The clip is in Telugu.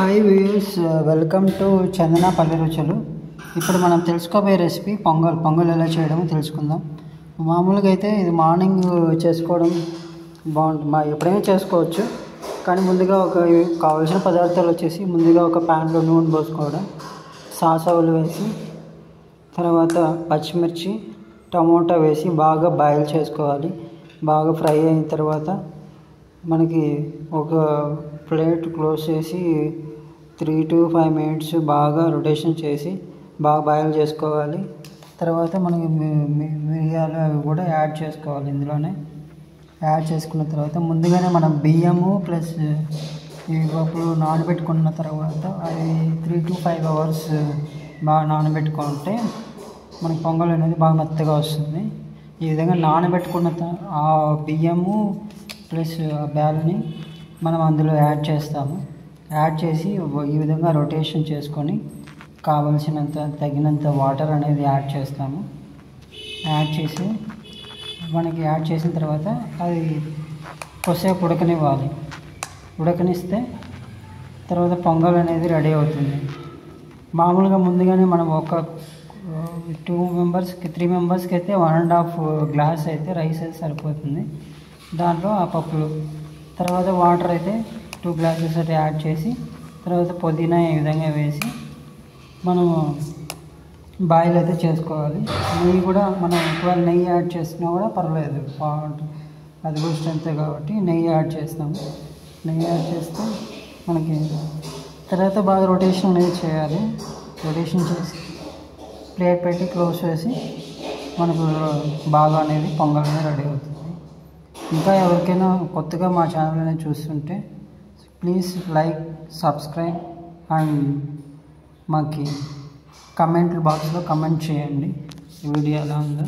హాయ్ వ్యూయర్స్, వెల్కమ్ టు చందన పల్లె రుచులు. ఇప్పుడు మనం తెలుసుకోబోయే రెసిపీ పొంగల్ ఎలా చేయడమో తెలుసుకుందాం. మామూలుగా అయితే ఇది మార్నింగ్ చేసుకోవడం బాగుంటుంది, ఎప్పుడైనా చేసుకోవచ్చు. కానీ ముందుగా కావాల్సిన పదార్థాలు వచ్చేసి ముందుగా ఒక ప్యాన్లో నూనె పోసుకోవడం, సాసవులు వేసి తర్వాత పచ్చిమిర్చి టమోటా వేసి బాగా బాయిల్ చేసుకోవాలి. బాగా ఫ్రై అయిన తర్వాత మనకి ఒక ప్లేట్ క్లోజ్ చేసి 3 to 5 minutes బాగా రొటేషన్ చేసి బాగా బాయిల్ చేసుకోవాలి. తర్వాత మనకి మిరియాలు అవి కూడా యాడ్ చేసుకోవాలి. ఇందులోనే యాడ్ చేసుకున్న తర్వాత ముందుగానే మనం బియ్యము ప్లస్ ఈ పప్పులు నానబెట్టుకున్న తర్వాత అది 3 to 5 hours బాగా నానబెట్టుకుంటే మనకి పొంగల్ అనేది బాగా మెత్తగా వస్తుంది. ఈ విధంగా నానబెట్టుకున్న ఆ బియ్యము ప్లస్ ఆ బ్యాల్ని మనం అందులో యాడ్ చేస్తాము. యాడ్ చేసి ఈ విధంగా రొటేషన్ చేసుకొని తగినంత వాటర్ అనేది యాడ్ చేస్తాము. యాడ్ చేసిన తర్వాత అది కొద్దిసేపు ఉడకనివ్వాలి. ఉడకనిస్తే తర్వాత పొంగల్ అనేది రెడీ అవుతుంది. మామూలుగా ముందుగానే మనం ఒక 3 మెంబర్స్కి అయితే 1.5 గ్లాస్ అయితే రైస్ అయితే సరిపోతుంది. దాంట్లో ఆ పప్పులు తర్వాత వాటర్ అయితే 2 glasses అయితే యాడ్ చేసి తర్వాత పుదీనా ఈ విధంగా వేసి మనము బాయిల్ అయితే చేసుకోవాలి. నెయ్యి కూడా మనం ఒకవేళ నెయ్యి యాడ్ చేసినా కూడా పర్వాలేదు, బాగుంటుంది. అది కూడా స్ట్రెంత్ కాబట్టి నెయ్యి యాడ్ చేస్తాము. నెయ్యి యాడ్ చేస్తే మనకి తర్వాత బాగా రొటేషన్ అనేది చేయాలి. రొటేషన్ చేసి ప్లేట్ పెట్టి క్లోజ్ చేసి మనకు బాగా అనేది పొంగల్ అనేది రెడీ అవుతుంది. ఇంకా ఎవరికైనా కొత్తగా మా ఛానల్ అనేది చూస్తుంటే ప్లీజ్ లైక్, సబ్స్క్రైబ్ అండ్ మాకు కమెంట్ బాక్స్లో కమెంట్ చేయండి ఈ వీడియో ఎలా ఉందో.